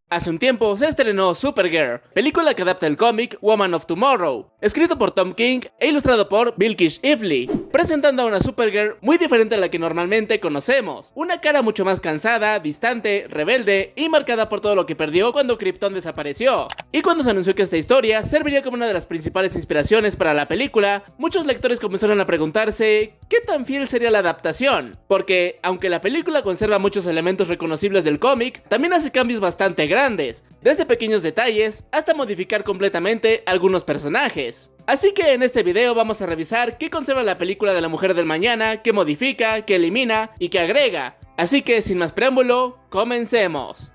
Hace un tiempo se estrenó Supergirl, película que adapta el cómic Woman of Tomorrow, escrito por Tom King e ilustrado por Bilquis Evely, presentando a una Supergirl muy diferente a la que normalmente conocemos. Una cara mucho más cansada, distante, rebelde y marcada por todo lo que perdió cuando Krypton desapareció. Y cuando se anunció que esta historia serviría como una de las principales inspiraciones para la película, muchos lectores comenzaron a preguntarse ¿qué tan fiel sería la adaptación? Porque, aunque la película conserva muchos elementos reconocibles del cómic, también hace cambios bastante grandes, desde pequeños detalles hasta modificar completamente algunos personajes. Así que en este video vamos a revisar qué conserva la película de la Mujer del Mañana, qué modifica, qué elimina y qué agrega. Así que sin más preámbulo, comencemos.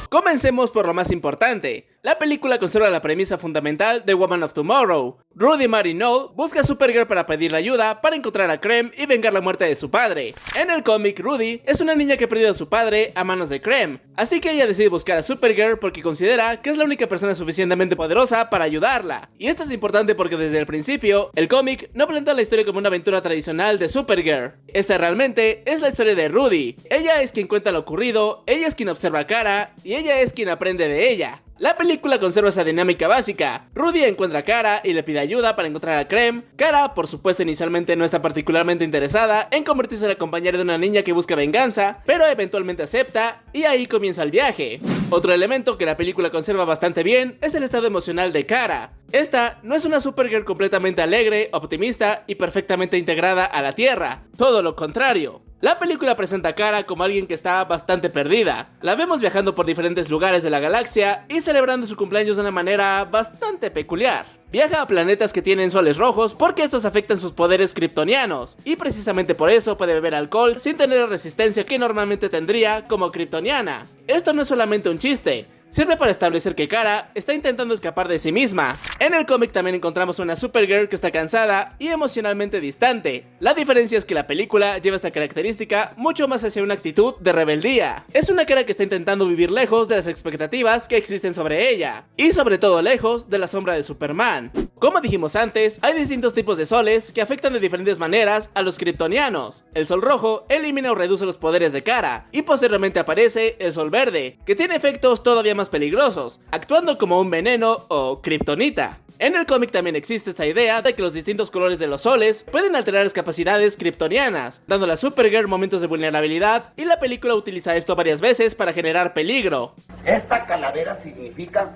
Comencemos por lo más importante. La película conserva la premisa fundamental de Woman of Tomorrow. Rudy Mary Noel busca a Supergirl para pedirle ayuda para encontrar a Krem y vengar la muerte de su padre. En el cómic, Rudy es una niña que ha perdido a su padre a manos de Krem, así que ella decide buscar a Supergirl porque considera que es la única persona suficientemente poderosa para ayudarla. Y esto es importante porque desde el principio, el cómic no plantea la historia como una aventura tradicional de Supergirl. Esta realmente es la historia de Rudy. Ella es quien cuenta lo ocurrido, ella es quien observa a Kara y ella es quien aprende de ella. La película conserva esa dinámica básica. Rudy encuentra a Kara y le pide ayuda para encontrar a Krem. Kara, por supuesto, inicialmente no está particularmente interesada en convertirse en la compañera de una niña que busca venganza, pero eventualmente acepta y ahí comienza el viaje. Otro elemento que la película conserva bastante bien es el estado emocional de Kara. Esta no es una Supergirl completamente alegre, optimista y perfectamente integrada a la Tierra, todo lo contrario. La película presenta a Kara como alguien que está bastante perdida. La vemos viajando por diferentes lugares de la galaxia y celebrando su cumpleaños de una manera bastante peculiar. Viaja a planetas que tienen soles rojos porque estos afectan sus poderes kryptonianos, y precisamente por eso puede beber alcohol sin tener la resistencia que normalmente tendría como kryptoniana. Esto no es solamente un chiste. Sirve para establecer que Kara está intentando escapar de sí misma. En el cómic también encontramos una Supergirl que está cansada y emocionalmente distante. La diferencia es que la película lleva esta característica mucho más hacia una actitud de rebeldía. Es una Kara que está intentando vivir lejos de las expectativas que existen sobre ella, y sobre todo lejos de la sombra de Superman. Como dijimos antes, hay distintos tipos de soles que afectan de diferentes maneras a los kryptonianos. El sol rojo elimina o reduce los poderes de Kara, y posteriormente aparece el sol verde, que tiene efectos todavía más peligrosos, actuando como un veneno o kriptonita. En el cómic también existe esta idea de que los distintos colores de los soles pueden alterar las capacidades kryptonianas, dándole a Supergirl momentos de vulnerabilidad, y la película utiliza esto varias veces para generar peligro. Esta calavera significa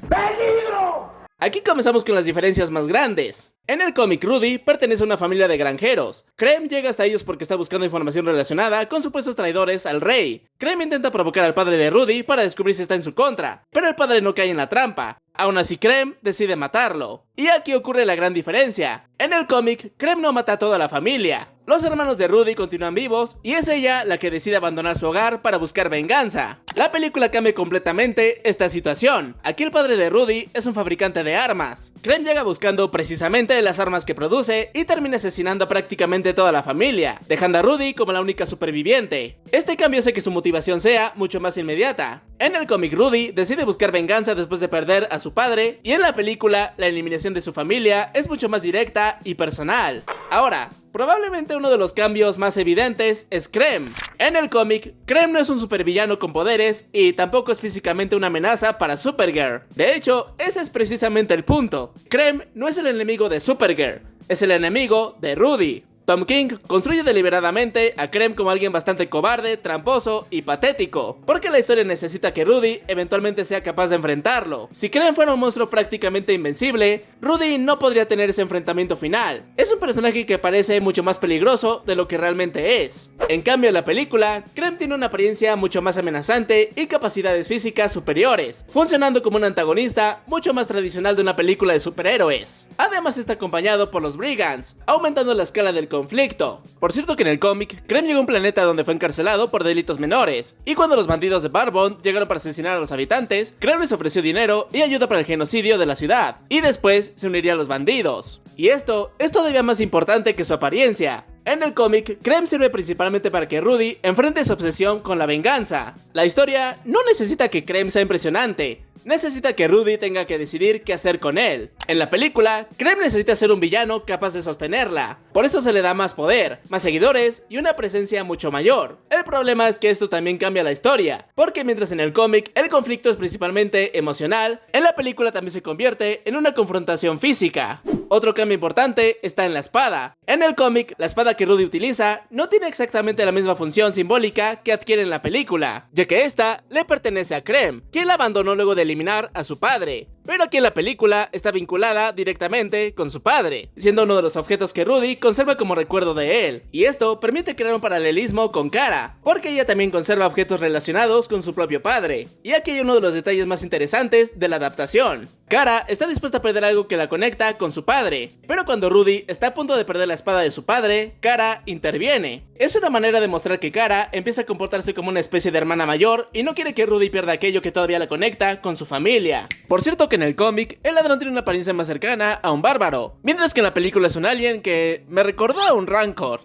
¡peligro! Aquí comenzamos con las diferencias más grandes. En el cómic, Rudy pertenece a una familia de granjeros. Krem llega hasta ellos porque está buscando información relacionada con supuestos traidores al rey. Krem intenta provocar al padre de Rudy para descubrir si está en su contra, pero el padre no cae en la trampa. Aún así, Krem decide matarlo. Y aquí ocurre la gran diferencia. En el cómic, Krem no mata a toda la familia. Los hermanos de Rudy continúan vivos y es ella la que decide abandonar su hogar para buscar venganza. La película cambia completamente esta situación. Aquí el padre de Rudy es un fabricante de armas. Krem llega buscando precisamente las armas que produce y termina asesinando a prácticamente toda la familia, dejando a Rudy como la única superviviente. Este cambio hace que su motivación sea mucho más inmediata. En el cómic, Rudy decide buscar venganza después de perder a su padre, y en la película, la eliminación de su familia es mucho más directa y personal. Ahora, probablemente uno de los cambios más evidentes es Krem. En el cómic, Krem no es un supervillano con poderes y tampoco es físicamente una amenaza para Supergirl. De hecho, ese es precisamente el punto. Krem no es el enemigo de Supergirl, es el enemigo de Rudy. Tom King construye deliberadamente a Krem como alguien bastante cobarde, tramposo y patético, porque la historia necesita que Rudy eventualmente sea capaz de enfrentarlo. Si Krem fuera un monstruo prácticamente invencible, Rudy no podría tener ese enfrentamiento final. Es un personaje que parece mucho más peligroso de lo que realmente es. En cambio, en la película, Krem tiene una apariencia mucho más amenazante y capacidades físicas superiores, funcionando como un antagonista mucho más tradicional de una película de superhéroes. Además está acompañado por los Brigands, aumentando la escala del conflicto. Por cierto que en el cómic, Krem llegó a un planeta donde fue encarcelado por delitos menores, y cuando los bandidos de Barbond llegaron para asesinar a los habitantes, Krem les ofreció dinero y ayuda para el genocidio de la ciudad, y después se uniría a los bandidos. Y esto es todavía más importante que su apariencia. En el cómic, Krem sirve principalmente para que Rudy enfrente su obsesión con la venganza. La historia no necesita que Krem sea impresionante, necesita que Rudy tenga que decidir qué hacer con él. En la película, Krem necesita ser un villano capaz de sostenerla, por eso se le da más poder, más seguidores y una presencia mucho mayor. El problema es que esto también cambia la historia, porque mientras en el cómic el conflicto es principalmente emocional, en la película también se convierte en una confrontación física. Otro cambio importante está en la espada. En el cómic, la espada que Rudy utiliza no tiene exactamente la misma función simbólica que adquiere en la película, ya que esta le pertenece a Krem, quien la abandonó luego de eliminar a su padre. Pero aquí en la película está vinculada directamente con su padre, siendo uno de los objetos que Rudy conserva como recuerdo de él, y esto permite crear un paralelismo con Kara, porque ella también conserva objetos relacionados con su propio padre. Y aquí hay uno de los detalles más interesantes de la adaptación. Kara está dispuesta a perder algo que la conecta con su padre, pero cuando Rudy está a punto de perder la espada de su padre, Kara interviene. Es una manera de mostrar que Kara empieza a comportarse como una especie de hermana mayor y no quiere que Rudy pierda aquello que todavía la conecta con su familia. Por cierto que en el cómic, el ladrón tiene una apariencia más cercana a un bárbaro, mientras que en la película es un alien que me recordó a un Rancor.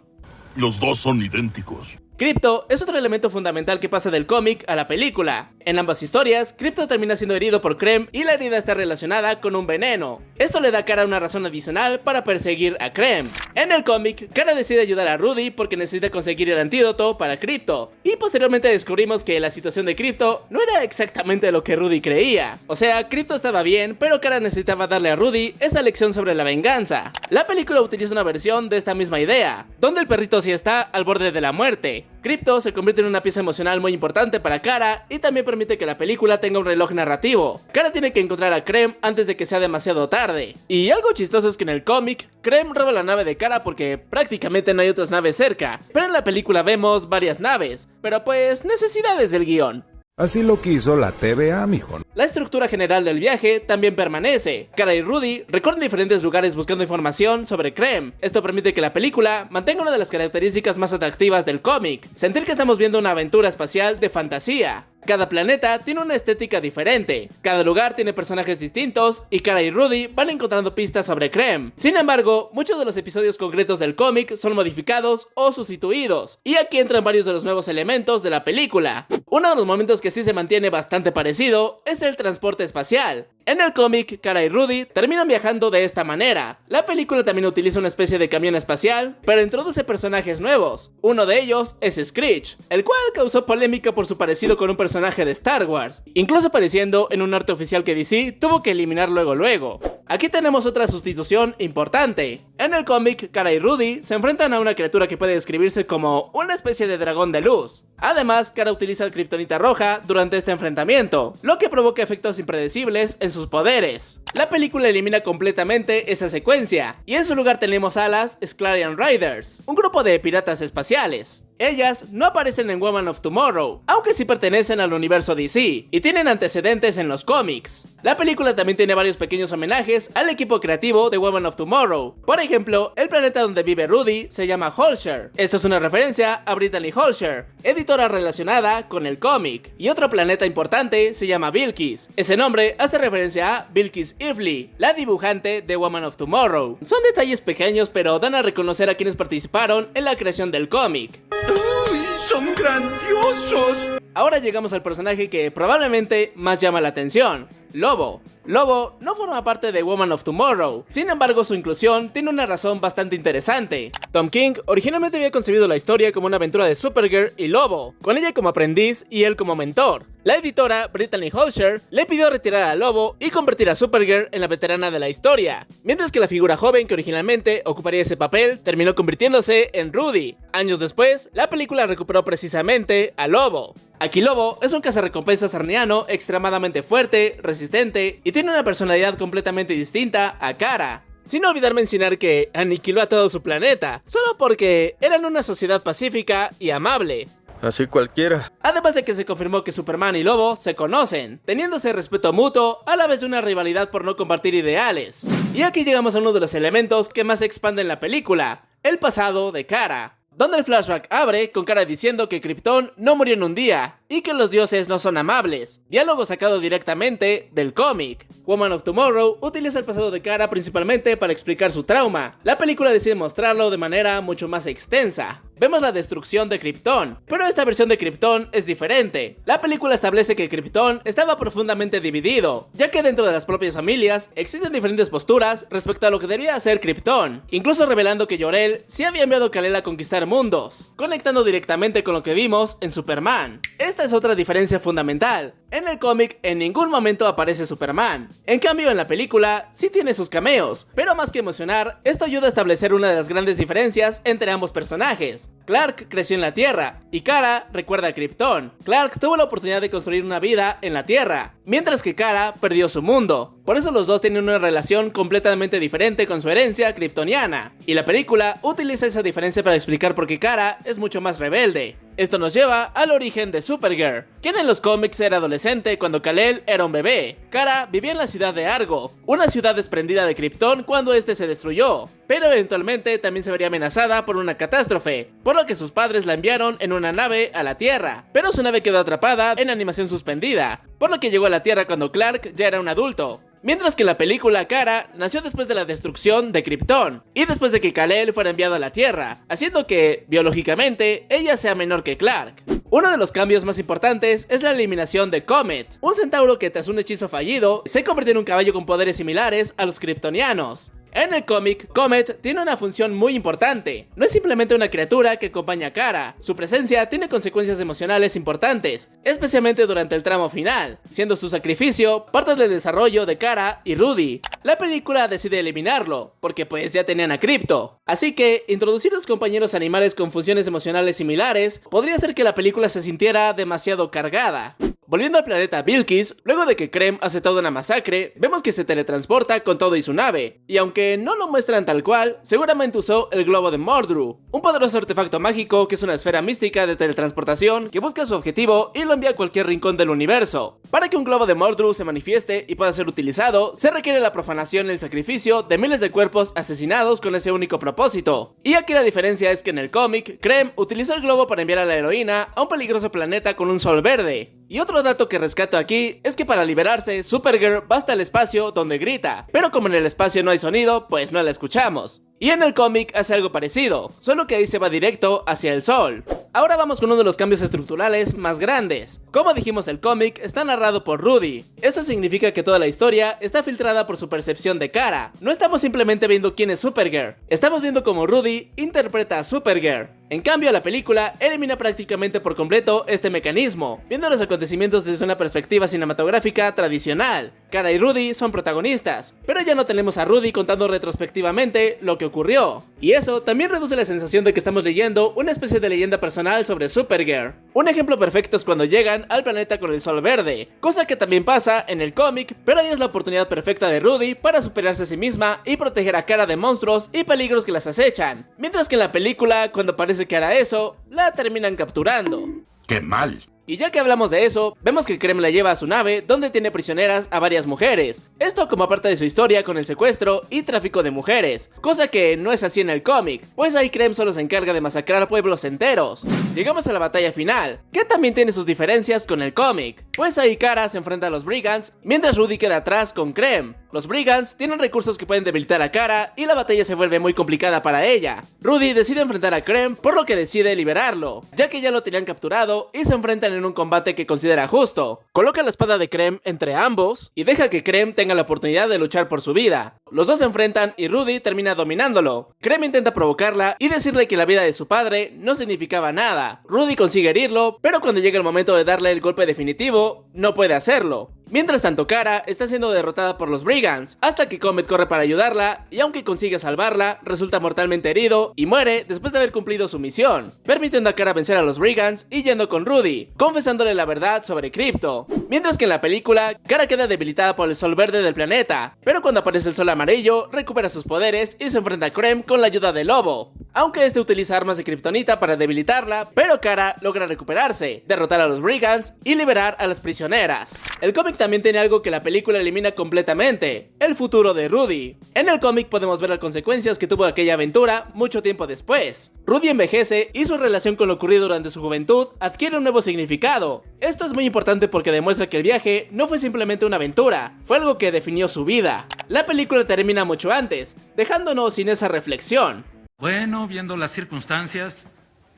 Los dos son idénticos. Crypto es otro elemento fundamental que pasa del cómic a la película. En ambas historias, Crypto termina siendo herido por Krem y la herida está relacionada con un veneno. Esto le da a Kara una razón adicional para perseguir a Krem. En el cómic, Kara decide ayudar a Rudy porque necesita conseguir el antídoto para Crypto. Y posteriormente descubrimos que la situación de Crypto no era exactamente lo que Rudy creía. O sea, Crypto estaba bien, pero Kara necesitaba darle a Rudy esa lección sobre la venganza. La película utiliza una versión de esta misma idea, donde el perrito sí está al borde de la muerte. Crypto se convierte en una pieza emocional muy importante para Kara y también permite que la película tenga un reloj narrativo. Kara tiene que encontrar a Krem antes de que sea demasiado tarde. Y algo chistoso es que en el cómic, Krem roba la nave de Kara porque prácticamente no hay otras naves cerca, pero en la película vemos varias naves, pero pues necesidades del guión. Así lo quiso la TVA, mijo. La estructura general del viaje también permanece. Kara y Rudy recorren diferentes lugares buscando información sobre Krem. Esto permite que la película mantenga una de las características más atractivas del cómic: sentir que estamos viendo una aventura espacial de fantasía. Cada planeta tiene una estética diferente, cada lugar tiene personajes distintos y Kara y Rudy van encontrando pistas sobre Krem. Sin embargo, muchos de los episodios concretos del cómic son modificados o sustituidos, y aquí entran varios de los nuevos elementos de la película. Uno de los momentos que sí se mantiene bastante parecido es el transporte espacial. En el cómic, Kara y Rudy terminan viajando de esta manera. La película también utiliza una especie de camión espacial, pero introduce personajes nuevos. Uno de ellos es Screech, el cual causó polémica por su parecido con un personaje de Star Wars, incluso apareciendo en un arte oficial que DC tuvo que eliminar luego. Aquí tenemos otra sustitución importante. En el cómic, Kara y Rudy se enfrentan a una criatura que puede describirse como una especie de dragón de luz. Además, Kara utiliza kriptonita roja durante este enfrentamiento, lo que provoca efectos impredecibles en sus poderes. La película elimina completamente esa secuencia, y en su lugar tenemos a las Sklarian Riders, un grupo de piratas espaciales. Ellas no aparecen en Woman of Tomorrow, aunque sí pertenecen al universo DC, y tienen antecedentes en los cómics. La película también tiene varios pequeños homenajes al equipo creativo de Woman of Tomorrow. Por ejemplo, el planeta donde vive Rudy se llama Holshire. Esto es una referencia a Brittany Holshire, editora relacionada con el cómic. Y otro planeta importante se llama Bilquis. Ese nombre hace referencia a Bilquis Evely, la dibujante de Woman of Tomorrow. Son detalles pequeños, pero dan a reconocer a quienes participaron en la creación del cómic. ¡Uy, son grandiosos! Ahora llegamos al personaje que probablemente más llama la atención: Lobo. Lobo no forma parte de Woman of Tomorrow, sin embargo su inclusión tiene una razón bastante interesante. Tom King originalmente había concebido la historia como una aventura de Supergirl y Lobo, con ella como aprendiz y él como mentor. La editora, Brittany Holshire, le pidió retirar a Lobo y convertir a Supergirl en la veterana de la historia, mientras que la figura joven que originalmente ocuparía ese papel terminó convirtiéndose en Rudy. Años después, la película recuperó precisamente a Lobo. Aquí Lobo es un cazarrecompensas arniano extremadamente fuerte, resistente y tiene una personalidad completamente distinta a Kara. Sin olvidar mencionar que aniquiló a todo su planeta, solo porque eran una sociedad pacífica y amable. Así cualquiera. Además de que se confirmó que Superman y Lobo se conocen, teniéndose respeto mutuo a la vez de una rivalidad por no compartir ideales. Y aquí llegamos a uno de los elementos que más expanden la película: el pasado de Kara. donde el flashback abre con Kara diciendo que Krypton no murió en un día y que los dioses no son amables, diálogo sacado directamente del cómic. Woman of Tomorrow utiliza el pasado de Kara principalmente para explicar su trauma. La película decide mostrarlo de manera mucho más extensa. Vemos la destrucción de Krypton, pero esta versión de Krypton es diferente. La película establece que Krypton estaba profundamente dividido, ya que dentro de las propias familias existen diferentes posturas respecto a lo que debería ser Krypton, incluso revelando que Jor-El sí había enviado a Kal-El a conquistar mundos, conectando directamente con lo que vimos en Superman. Esta es otra diferencia fundamental. En el cómic en ningún momento aparece Superman, en cambio en la película sí tiene sus cameos, pero más que emocionar, esto ayuda a establecer una de las grandes diferencias entre ambos personajes. Clark creció en la Tierra y Kara recuerda a Krypton. Clark tuvo la oportunidad de construir una vida en la Tierra, mientras que Kara perdió su mundo. Por eso los dos tienen una relación completamente diferente con su herencia kryptoniana, y la película utiliza esa diferencia para explicar por qué Kara es mucho más rebelde. Esto nos lleva al origen de Supergirl, quien en los cómics era adolescente cuando Kal-El era un bebé. Kara vivía en la ciudad de Argo, una ciudad desprendida de Krypton cuando este se destruyó, pero eventualmente también se vería amenazada por una catástrofe, por lo que sus padres la enviaron en una nave a la Tierra, pero su nave quedó atrapada en animación suspendida, por lo que llegó a la Tierra cuando Clark ya era un adulto. Mientras que en la película Kara nació después de la destrucción de Krypton y después de que Kal-El fuera enviado a la Tierra, haciendo que, biológicamente, ella sea menor que Clark. Uno de los cambios más importantes es la eliminación de Comet, un centauro que tras un hechizo fallido se convirtió en un caballo con poderes similares a los kryptonianos. En el cómic, Comet tiene una función muy importante. No es simplemente una criatura que acompaña a Kara. Su presencia tiene consecuencias emocionales importantes, especialmente durante el tramo final, siendo su sacrificio parte del desarrollo de Kara y Rudy. La película decide eliminarlo, porque pues ya tenían a Krypto. Así que, introducir a los compañeros animales con funciones emocionales similares podría hacer que la película se sintiera demasiado cargada. Volviendo al planeta Bilquis, luego de que Krem hace toda una masacre, vemos que se teletransporta con todo y su nave, y aunque no lo muestran tal cual, seguramente usó el globo de Mordru, un poderoso artefacto mágico que es una esfera mística de teletransportación que busca su objetivo y lo envía a cualquier rincón del universo. Para que un globo de Mordru se manifieste y pueda ser utilizado, se requiere la profanación y el sacrificio de miles de cuerpos asesinados con ese único propósito. Y aquí la diferencia es que en el cómic, Krem utilizó el globo para enviar a la heroína a un peligroso planeta con un sol verde. Y otro dato que rescato aquí es que para liberarse, Supergirl va hasta el espacio donde grita, pero como en el espacio no hay sonido, pues no la escuchamos. Y en el cómic hace algo parecido, solo que ahí se va directo hacia el sol. Ahora vamos con uno de los cambios estructurales más grandes. Como dijimos, el cómic está narrado por Rudy. Esto significa que toda la historia está filtrada por su percepción de Kara. No estamos simplemente viendo quién es Supergirl, estamos viendo cómo Rudy interpreta a Supergirl. En cambio, la película elimina prácticamente por completo este mecanismo, viendo los acontecimientos desde una perspectiva cinematográfica tradicional. Kara y Rudy son protagonistas, pero ya no tenemos a Rudy contando retrospectivamente lo que ocurrió. Y eso también reduce la sensación de que estamos leyendo una especie de leyenda personal sobre Supergirl. Un ejemplo perfecto es cuando llegan al planeta con el sol verde, cosa que también pasa en el cómic, pero ahí es la oportunidad perfecta de Rudy para superarse a sí misma y proteger a Kara de monstruos y peligros que las acechan. Mientras que en la película, cuando parece que hará eso, la terminan capturando. ¡Qué mal! Y ya que hablamos de eso, vemos que Krem la lleva a su nave donde tiene prisioneras a varias mujeres. Esto como parte de su historia con el secuestro y tráfico de mujeres, cosa que no es así en el cómic, pues ahí Krem solo se encarga de masacrar pueblos enteros. Llegamos a la batalla final, que también tiene sus diferencias con el cómic, pues ahí Kara se enfrenta a los Brigands, mientras Rudy queda atrás con Krem. Los Brigands tienen recursos que pueden debilitar a Kara y la batalla se vuelve muy complicada para ella. Rudy decide enfrentar a Krem, por lo que decide liberarlo, ya que ya lo tenían capturado y se enfrentan en un combate que considera justo. Coloca la espada de Krem entre ambos y deja que Krem tenga la oportunidad de luchar por su vida. Los dos se enfrentan y Rudy termina dominándolo. Krem intenta provocarla y decirle que la vida de su padre no significaba nada. Rudy consigue herirlo, pero cuando llega el momento de darle el golpe definitivo, no puede hacerlo. Mientras tanto, Kara está siendo derrotada por los Brigands, hasta que Comet corre para ayudarla, y aunque consigue salvarla, resulta mortalmente herido y muere después de haber cumplido su misión, permitiendo a Kara vencer a los Brigands y yendo con Rudy, confesándole la verdad sobre Krypto. Mientras que en la película, Kara queda debilitada por el sol verde del planeta, pero cuando aparece el sol amarillo, recupera sus poderes y se enfrenta a Krem con la ayuda de Lobo. Aunque este utiliza armas de Kryptonita para debilitarla, pero Kara logra recuperarse, derrotar a los Brigands y liberar a las prisioneras. El cómic también tiene algo que la película elimina completamente: el futuro de Rudy. En el cómic podemos ver las consecuencias que tuvo aquella aventura mucho tiempo después. Rudy envejece y su relación con lo ocurrido durante su juventud adquiere un nuevo significado. Esto es muy importante porque demuestra que el viaje no fue simplemente una aventura, fue algo que definió su vida. La película termina mucho antes, dejándonos sin esa reflexión. Bueno, viendo las circunstancias,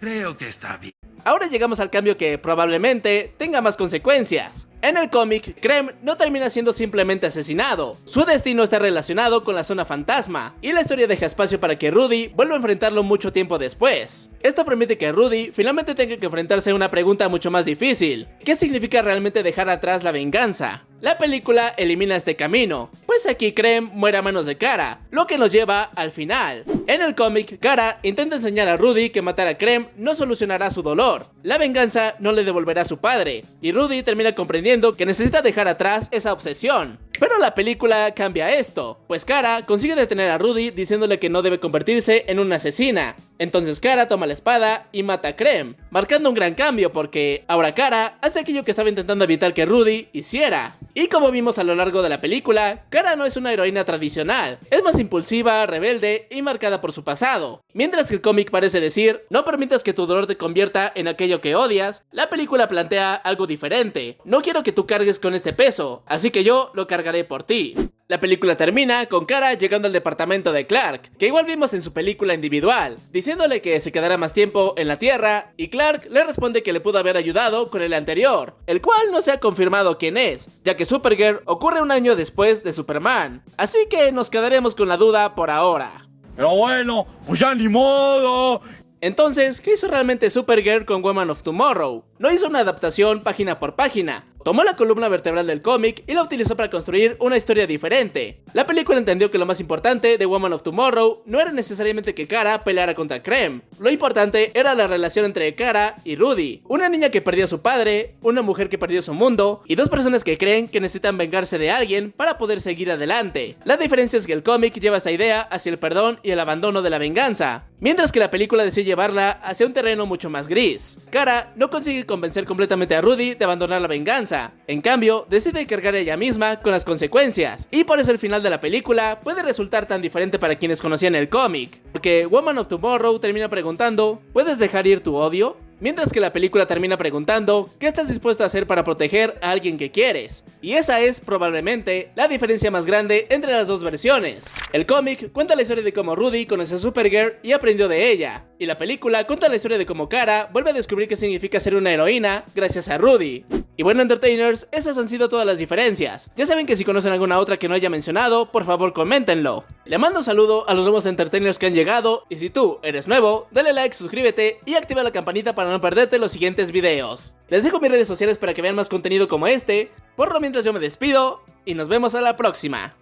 creo que está bien. Ahora llegamos al cambio que probablemente tenga más consecuencias. En el cómic, Krem no termina siendo simplemente asesinado. Su destino está relacionado con la zona fantasma, y la historia deja espacio para que Rudy vuelva a enfrentarlo mucho tiempo después. Esto permite que Rudy finalmente tenga que enfrentarse a una pregunta mucho más difícil. ¿Qué significa realmente dejar atrás la venganza? La película elimina este camino, pues aquí Krem muere a manos de Kara, lo que nos lleva al final. En el cómic, Kara intenta enseñar a Rudy que matar a Krem no solucionará su dolor. La venganza no le devolverá a su padre, y Rudy termina comprendiendo que necesita dejar atrás esa obsesión. Pero la película cambia esto, pues Kara consigue detener a Rudy diciéndole que no debe convertirse en una asesina. Entonces Kara toma la espada y mata a Krem, marcando un gran cambio porque ahora Kara hace aquello que estaba intentando evitar que Rudy hiciera. Y como vimos a lo largo de la película, Kara no es una heroína tradicional, es más impulsiva, rebelde y marcada por su pasado. Mientras que el cómic parece decir, no permitas que tu dolor te convierta en aquello que odias, la película plantea algo diferente. No quiero que tú cargues con este peso, así que yo lo cargaré por ti. La película termina con Kara llegando al departamento de Clark, que igual vimos en su película individual, diciéndole que se quedará más tiempo en la Tierra, y Clark le responde que le pudo haber ayudado con el anterior, el cual no se ha confirmado quién es, ya que Supergirl ocurre un año después de Superman, así que nos quedaremos con la duda por ahora. Pero bueno, pues ya ni modo. Entonces, ¿qué hizo realmente Supergirl con Woman of Tomorrow? No hizo una adaptación página por página. Tomó la columna vertebral del cómic y la utilizó para construir una historia diferente. La película entendió que lo más importante de Woman of Tomorrow no era necesariamente que Kara peleara contra Krem. Lo importante era la relación entre Kara y Rudy, una niña que perdió a su padre, una mujer que perdió su mundo y dos personas que creen que necesitan vengarse de alguien para poder seguir adelante. La diferencia es que el cómic lleva esta idea hacia el perdón y el abandono de la venganza, mientras que la película decide llevarla hacia un terreno mucho más gris. Kara no consigue convencer completamente a Rudy de abandonar la venganza. En cambio, decide cargar ella misma con las consecuencias, y por eso el final de la película puede resultar tan diferente para quienes conocían el cómic, porque Woman of Tomorrow termina preguntando, ¿puedes dejar ir tu odio? Mientras que la película termina preguntando, ¿qué estás dispuesto a hacer para proteger a alguien que quieres? Y esa es, probablemente, la diferencia más grande entre las dos versiones. El cómic cuenta la historia de cómo Rudy conoció a Supergirl y aprendió de ella, y la película cuenta la historia de cómo Kara vuelve a descubrir qué significa ser una heroína gracias a Rudy. Y bueno, entertainers, esas han sido todas las diferencias. Ya saben que si conocen alguna otra que no haya mencionado, por favor coméntenlo. Le mando un saludo a los nuevos entertainers que han llegado, y si tú eres nuevo, dale like, suscríbete y activa la campanita para no perderte los siguientes videos. Les dejo mis redes sociales para que vean más contenido como este. Por lo mientras yo me despido y nos vemos a la próxima.